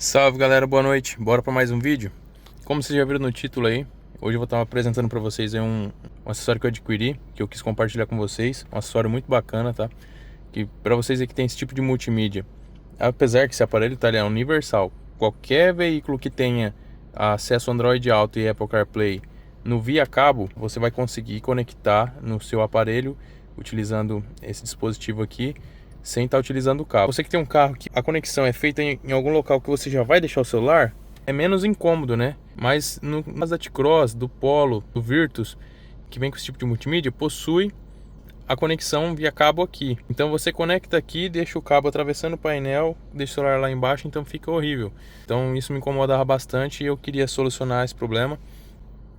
Salve galera, boa noite, bora para mais um vídeo. Como vocês já viram no título aí, hoje eu vou estar apresentando para vocês aí um acessório que eu adquiri, que eu quis compartilhar com vocês. Um acessório muito bacana, tá? Que para vocês aí que tem esse tipo de multimídia, apesar que esse aparelho tá, ele é universal, qualquer veículo que tenha acesso Android Auto e Apple CarPlay no via cabo, você vai conseguir conectar no seu aparelho utilizando esse dispositivo aqui, sem estar utilizando o cabo. Você que tem um carro que a conexão é feita em algum local que você já vai deixar o celular, é menos incômodo, né? Mas no Mazda T-Cross, do Polo, do Virtus, que vem com esse tipo de multimídia, possui a conexão via cabo aqui. Então você conecta aqui, deixa o cabo atravessando o painel, deixa o celular lá embaixo, então fica horrível. Então isso me incomodava bastante e eu queria solucionar esse problema.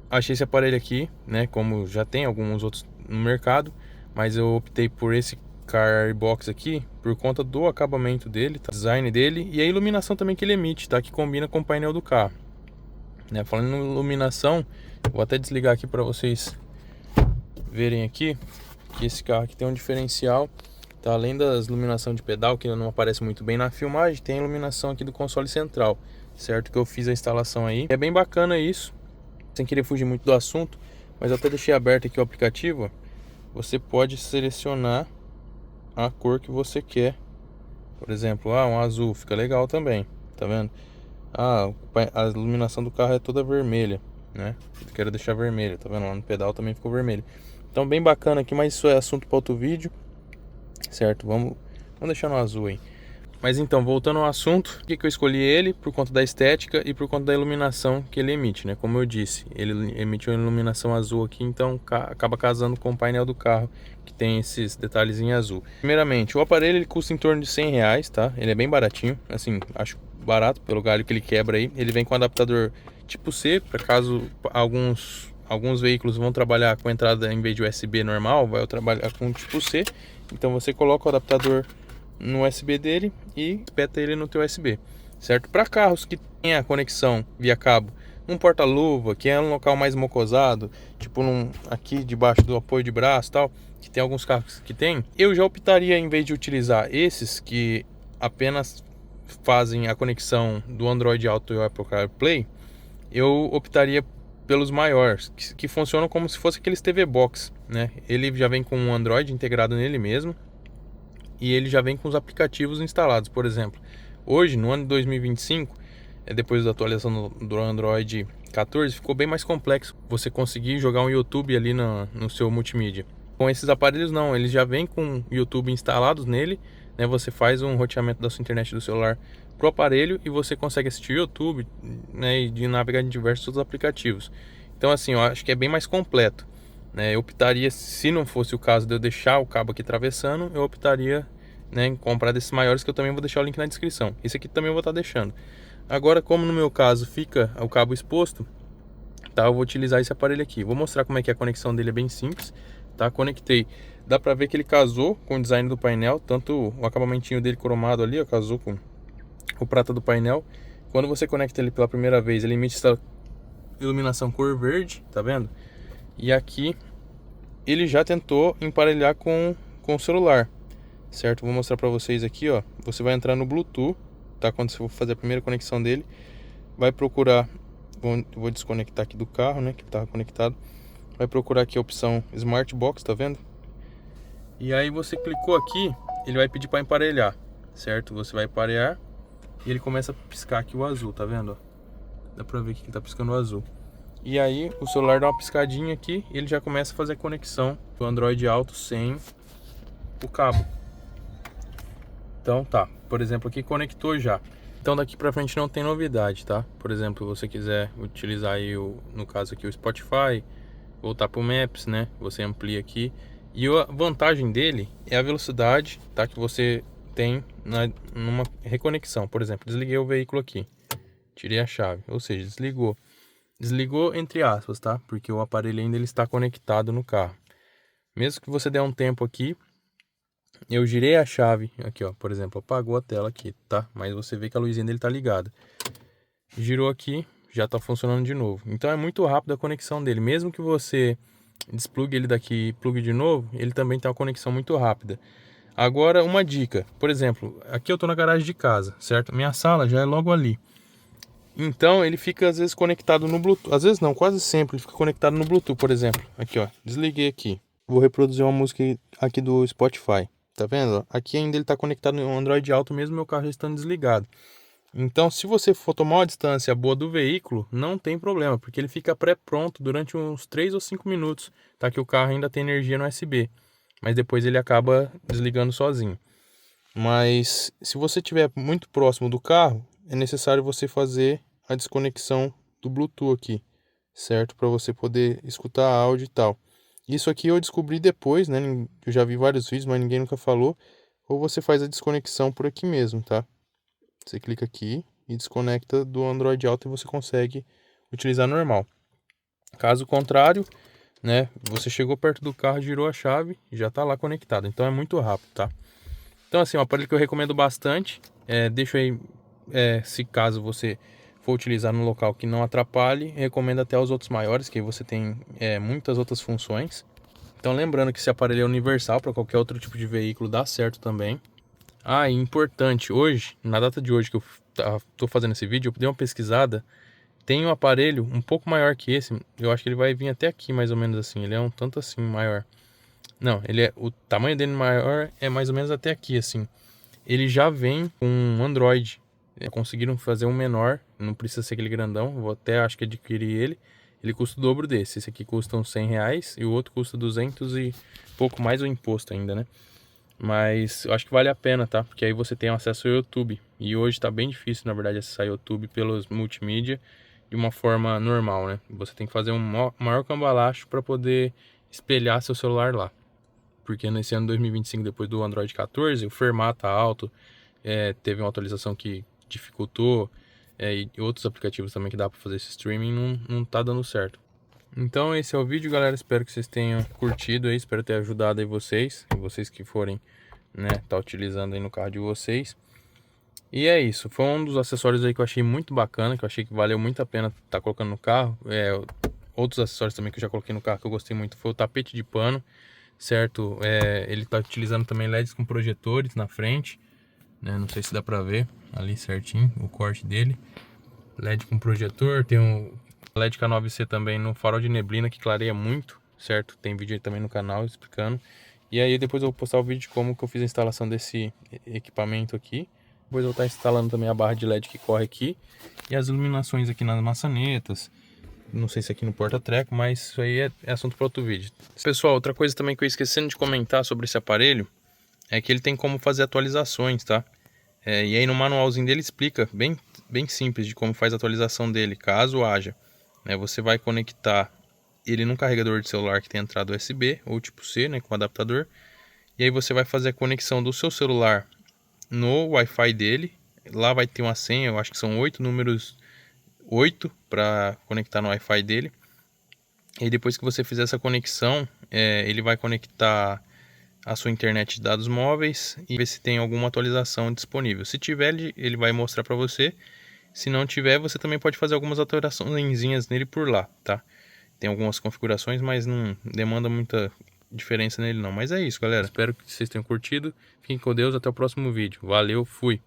Achei esse aparelho aqui, né? Como já tem alguns outros no mercado, mas eu optei por esse Car Box aqui por conta do acabamento dele, tá? Design dele e a iluminação também que ele emite, tá? Que combina com o painel do carro, né? Falando em iluminação, vou até desligar aqui para vocês verem aqui que esse carro aqui tem um diferencial, tá? Além das iluminação de pedal que não aparece muito bem na filmagem, tem a iluminação aqui do console central, certo? Que eu fiz a instalação aí. É bem bacana isso, sem querer fugir muito do assunto, mas eu até deixei aberto aqui o aplicativo. Você pode selecionar a cor que você quer. Por exemplo, um azul fica legal também, tá vendo? A iluminação do carro é toda vermelha, né? Eu quero deixar vermelho, tá vendo? Lá no pedal também ficou vermelho. Então bem bacana aqui, mas isso é assunto para outro vídeo, certo? Vamos deixar no azul aí. Mas então, voltando ao assunto, por que eu escolhi ele? Por conta da estética e por conta da iluminação que ele emite, né? Como eu disse, ele emite uma iluminação azul aqui, então acaba casando com o painel do carro, que tem esses detalhes em azul. Primeiramente, o aparelho ele custa em torno de R$ 100, tá? Ele é bem baratinho, assim, acho barato pelo galho que ele quebra aí. Ele vem com adaptador tipo C, para caso alguns veículos vão trabalhar com entrada em vez de USB normal, vai trabalhar com tipo C. Então você coloca o adaptador no USB dele e espeta ele no teu USB, certo? Para carros que tem a conexão via cabo, um porta-luva, que é um local mais mocosado, tipo aqui debaixo do apoio de braço, tal, que tem alguns carros que tem, eu já optaria, em vez de utilizar esses que apenas fazem a conexão do Android Auto e o Apple CarPlay, eu optaria pelos maiores, que funcionam como se fosse aqueles TV Box, né? Ele já vem com um Android integrado nele mesmo, e ele já vem com os aplicativos instalados. Por exemplo, hoje, no ano de 2025, depois da atualização do Android 14, ficou bem mais complexo você conseguir jogar um YouTube ali no seu multimídia. Com esses aparelhos não, eles já vêm com YouTube instalados nele, né? Você faz um roteamento da sua internet do celular pro aparelho e você consegue assistir YouTube, né? E navegar em diversos outros aplicativos. Então assim, eu acho que é bem mais completo, né? Eu optaria, se não fosse o caso de eu deixar o cabo aqui atravessando, eu optaria, né, em comprar desses maiores, que eu também vou deixar o link na descrição. Esse aqui também eu vou estar deixando. Agora, como no meu caso fica o cabo exposto, tá? Eu vou utilizar esse aparelho aqui. Vou mostrar como é que é a conexão dele, é bem simples, tá? Conectei. Dá pra ver que ele casou com o design do painel, tanto o acabamentinho dele cromado ali, ó, casou com o prata do painel. Quando você conecta ele pela primeira vez, ele emite essa iluminação cor verde, tá vendo? E aqui ele já tentou emparelhar com o celular, certo? Vou mostrar pra vocês aqui, ó. Você vai entrar no Bluetooth, tá? Quando você for fazer a primeira conexão dele, vai procurar, vou desconectar aqui do carro, né, que estava conectado. Vai procurar aqui a opção Smart Box, tá vendo? E aí você clicou aqui, ele vai pedir para emparelhar, certo? Você vai emparelhar e ele começa a piscar aqui o azul, tá vendo? Dá pra ver que ele tá piscando o azul. E aí o celular dá uma piscadinha aqui e ele já começa a fazer a conexão do Android Auto sem o cabo. Então tá, por exemplo, aqui conectou já. Então daqui pra frente não tem novidade, tá? Por exemplo, se você quiser utilizar aí no caso aqui o Spotify, voltar pro Maps, né? Você amplia aqui. E a vantagem dele é a velocidade, tá? Que você tem numa reconexão. Por exemplo, desliguei o veículo aqui, tirei a chave, ou seja, desligou entre aspas, tá? Porque o aparelho ainda ele está conectado no carro. Mesmo que você der um tempo aqui, eu girei a chave aqui, ó, por exemplo, apagou a tela aqui, tá? Mas você vê que a luzinha dele tá ligada. Girou aqui, já tá funcionando de novo. Então é muito rápido a conexão dele. Mesmo que você desplugue ele daqui e plugue de novo, ele também tem uma conexão muito rápida. Agora, uma dica, por exemplo, aqui eu tô na garagem de casa, certo? Minha sala já é logo ali. Então ele fica às vezes conectado no Bluetooth, às vezes não, quase sempre ele fica conectado no Bluetooth, por exemplo. Aqui ó, desliguei aqui. Vou reproduzir uma música aqui do Spotify. Tá vendo? Aqui ainda ele tá conectado no Android Auto mesmo meu carro já estando desligado. Então se você for tomar uma distância boa do veículo, não tem problema, porque ele fica pré-pronto durante uns 3 ou 5 minutos, tá? Que o carro ainda tem energia no USB, mas depois ele acaba desligando sozinho. Mas se você estiver muito próximo do carro, é necessário você fazer a desconexão do Bluetooth aqui, certo? Para você poder escutar áudio e tal. Isso aqui eu descobri depois, né? Eu já vi vários vídeos, mas ninguém nunca falou. Ou você faz a desconexão por aqui mesmo, tá? Você clica aqui e desconecta do Android Auto e você consegue utilizar normal. Caso contrário, né? Você chegou perto do carro, girou a chave e já está lá conectado. Então é muito rápido, tá? Então assim, um aparelho que eu recomendo bastante. Deixo aí, se caso você for utilizar no local que não atrapalhe, recomendo até os outros maiores, que você tem muitas outras funções. Então lembrando que esse aparelho é universal para qualquer outro tipo de veículo, dá certo também. E importante, hoje, na data de hoje que eu tô fazendo esse vídeo, eu dei uma pesquisada. Tem um aparelho um pouco maior que esse, eu acho que ele vai vir até aqui mais ou menos assim, ele é um tanto assim maior. Não, o tamanho dele maior é mais ou menos até aqui assim. Ele já vem com um Android. Conseguiram fazer um menor, não precisa ser aquele grandão. Vou até acho que adquirir ele. Ele custa o dobro desse. Esse aqui custa uns R$100 e o outro custa 200 e pouco mais o imposto ainda, né? Mas eu acho que vale a pena, tá? Porque aí você tem acesso ao YouTube. E hoje tá bem difícil, na verdade, acessar o YouTube pelos multimídia de uma forma normal, né? Você tem que fazer um maior cambalacho para poder espelhar seu celular lá. Porque nesse ano 2025, depois do Android 14, o firmware tá alto, teve uma atualização que dificultou, e outros aplicativos também que dá para fazer esse streaming não tá dando certo. Então esse é o vídeo, galera, espero que vocês tenham curtido aí, espero ter ajudado aí vocês que forem, né, tá utilizando aí no carro de vocês. E é isso, foi um dos acessórios aí que eu achei muito bacana, que eu achei que valeu muito a pena tá colocando no carro. Outros acessórios também que eu já coloquei no carro que eu gostei muito foi o tapete de pano, certo? Ele está utilizando também LEDs com projetores na frente, né? Não sei se dá para ver ali certinho o corte dele. LED com projetor, tem um LED K9C também no farol de neblina que clareia muito, certo? Tem vídeo aí também no canal explicando. E aí depois eu vou postar o vídeo de como que eu fiz a instalação desse equipamento aqui. Depois eu vou estar instalando também a barra de LED que corre aqui e as iluminações aqui nas maçanetas. Não sei se aqui no porta-treco, mas isso aí é assunto para outro vídeo. Pessoal, outra coisa também que eu esquecendo de comentar sobre esse aparelho é que ele tem como fazer atualizações, tá? E aí no manualzinho dele explica bem simples de como faz a atualização dele, caso haja. Você vai conectar ele num carregador de celular que tem entrada USB ou tipo C, né, com adaptador. E aí você vai fazer a conexão do seu celular no Wi-Fi dele. Lá vai ter uma senha, eu acho que são 8 números, 8 para conectar no Wi-Fi dele. E depois que você fizer essa conexão, ele vai conectar a sua internet de dados móveis e ver se tem alguma atualização disponível. Se tiver, ele vai mostrar para você. Se não tiver, você também pode fazer algumas alterações nele por lá, tá? Tem algumas configurações, mas não demanda muita diferença nele não. Mas é isso, galera. Espero que vocês tenham curtido. Fiquem com Deus, até o próximo vídeo. Valeu, fui!